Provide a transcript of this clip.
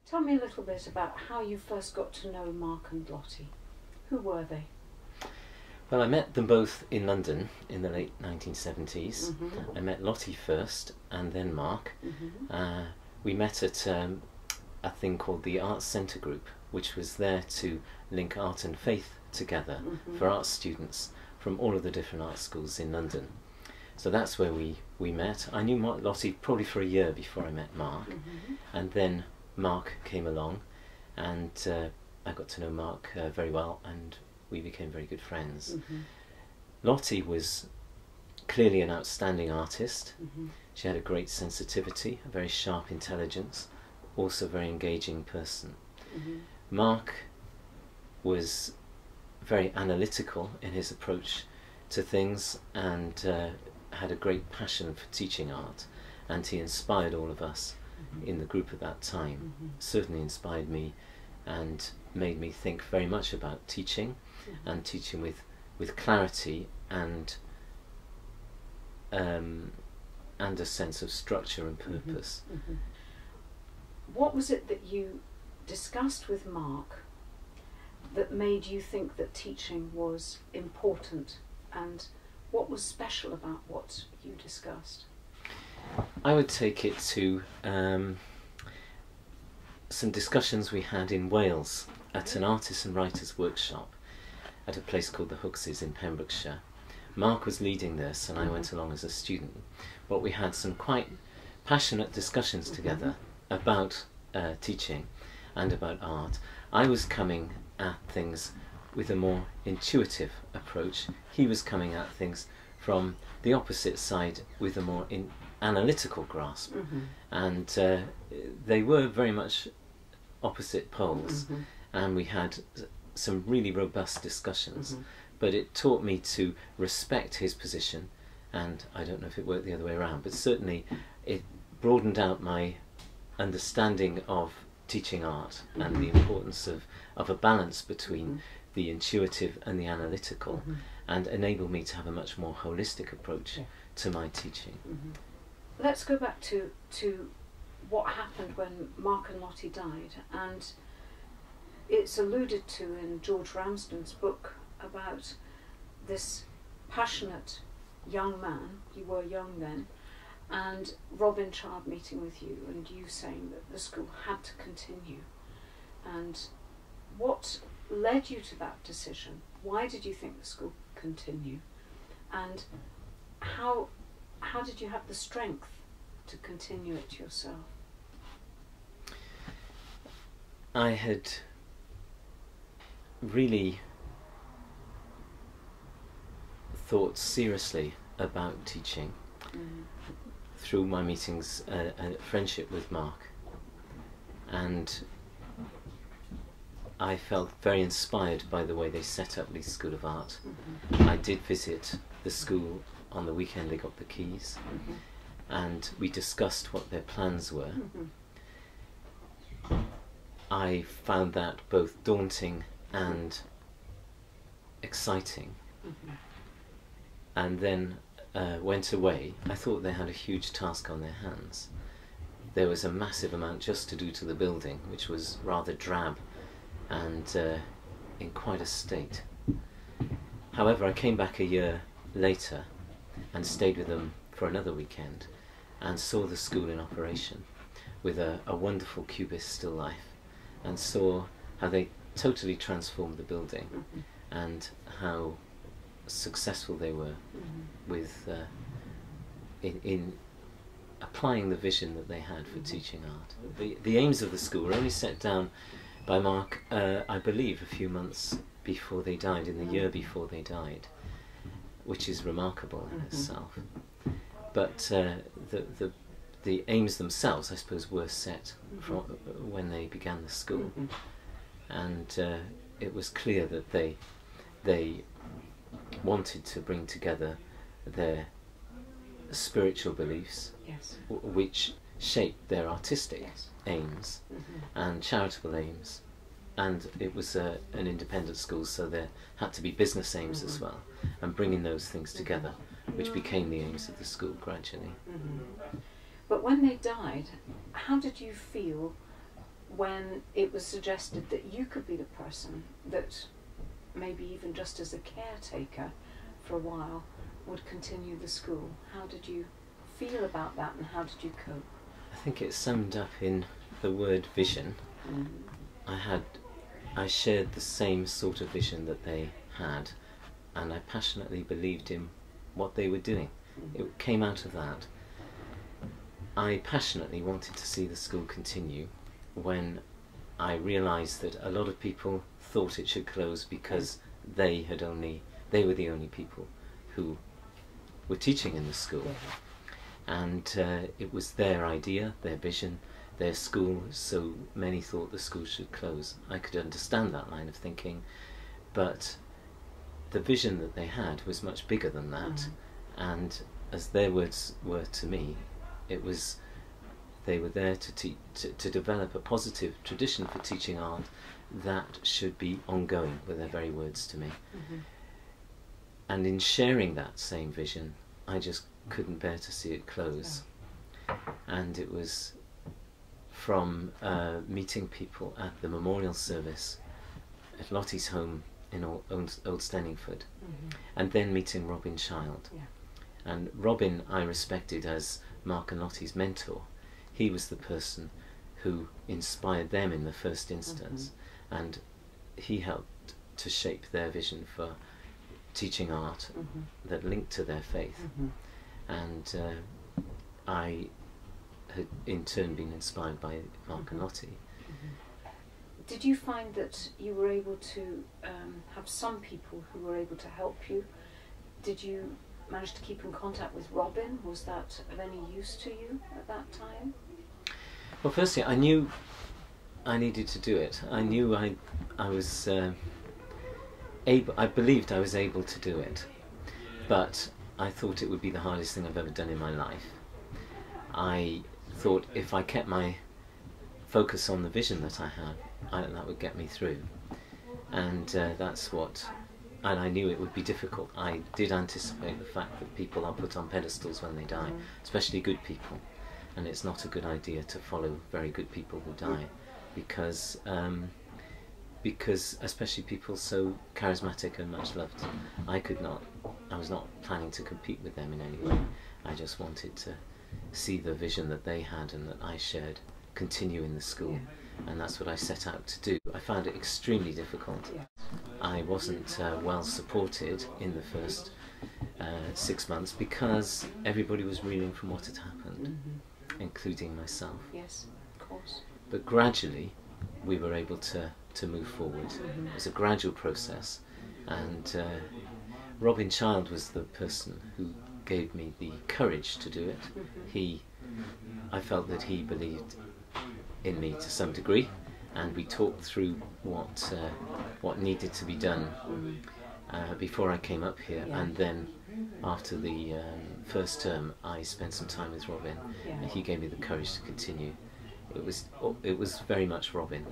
Tell me a little bit about how you first got to know Mark and Lottie. Who were they? Well, I met them both in London in the late 1970s. I met Lottie first and then Mark. We met at a thing called the Arts Centre Group, which was there to link art and faith together for art students from all of the different art schools in London. So that's where we met. I knew Lottie probably for a year before I met Mark, and then Mark came along, and I got to know Mark very well, and we became very good friends. Lottie was clearly an outstanding artist. She had a great sensitivity, a very sharp intelligence, also a very engaging person. Mark was very analytical in his approach to things, and had a great passion for teaching art, and he inspired all of us in the group at that time. Certainly inspired me and made me think very much about teaching, and teaching with clarity and a sense of structure and purpose. What was it that you discussed with Mark that made you think that teaching was important, and what was special about what you discussed? I would take it to some discussions we had in Wales at an artists and writers workshop at a place called the Hookses in Pembrokeshire. Mark was leading this and I went along as a student, but we had some quite passionate discussions together about teaching and about art. I was coming at things with a more intuitive approach. He was coming at things from the opposite side with a more analytical grasp, and they were very much opposite poles, and we had some really robust discussions, but it taught me to respect his position, and I don't know if it worked the other way around, but certainly it broadened out my understanding of teaching art and the importance of a balance between the intuitive and the analytical, and enabled me to have a much more holistic approach to my teaching. Let's go back to what happened when Mark and Lottie died, and it's alluded to in George Ramsden's book about this passionate young man, you were young then, and Robin Chard meeting with you and you saying that the school had to continue. And what led you to that decision? Why did you think the school continue? And how did you have the strength to continue it yourself? I had really thought seriously about teaching through my meetings and friendship with Mark, and I felt very inspired by the way they set up Leith School of Art. I did visit the school on the weekend they got the keys, and we discussed what their plans were. I found that both daunting and exciting, and then went away. I thought they had a huge task on their hands. There was a massive amount just to do to the building, which was rather drab and in quite a state. However, I came back a year later and stayed with them for another weekend and saw the school in operation with a wonderful cubist still life, and saw how they totally transformed the building and how successful they were with in applying the vision that they had for teaching art. The aims of the school were only set down by Mark, I believe, a few months before they died, in the year before they died, which is remarkable in itself. But the aims themselves, I suppose, were set from when they began the school, and it was clear that they wanted to bring together their spiritual beliefs, which shaped their artistic aims and charitable aims, and it was an independent school, so there had to be business aims as well, and bringing those things together, which became the aims of the school gradually. But when they died, how did you feel when it was suggested that you could be the person that, maybe even just as a caretaker for a while, would continue the school. How did you feel about that, and how did you cope? I think it's summed up in the word vision. I shared the same sort of vision that they had, and I passionately believed in what they were doing. It came out of that. I passionately wanted to see the school continue when I realised that a lot of people thought it should close because they were the only people who were teaching in the school. And it was their idea, their vision, their school, so many thought the school should close. I could understand that line of thinking, but the vision that they had was much bigger than that. And as their words were to me, it was they were there to develop a positive tradition for teaching art that should be ongoing, were their very words to me. And in sharing that same vision, I just couldn't bear to see it close. And it was from meeting people at the memorial service at Lottie's home in Old Stenningford, and then meeting Robin Child. And Robin I respected as Mark and Lottie's mentor. He was the person who inspired them in the first instance, and he helped to shape their vision for teaching art that linked to their faith. And I had in turn been inspired by Mark and Lottie. Did you find that you were able to have some people who were able to help you? Did you manage to keep in contact with Robin? Was that of any use to you at that time? Well, firstly, I knew I needed to do it. I knew I was able. I believed I was able to do it, but I thought it would be the hardest thing I've ever done in my life. I thought if I kept my focus on the vision that I had, that would get me through. And that's what, and I knew it would be difficult. I did anticipate the fact that people are put on pedestals when they die, especially good people. And it's not a good idea to follow very good people who die, because especially people so charismatic and much loved, I was not planning to compete with them in any way. I just wanted to see the vision that they had and that I shared continue in the school, and that's what I set out to do. I found it extremely difficult. I wasn't well supported in the first 6 months because everybody was reeling from what had happened, including myself. Yes, of course. But gradually we were able to move forward. It was a gradual process, and Robin Child was the person who gave me the courage to do it. I felt that he believed in me to some degree, and we talked through what needed to be done before I came up here, and then after the first term I spent some time with Robin, and he gave me the courage to continue. It was very much Robin.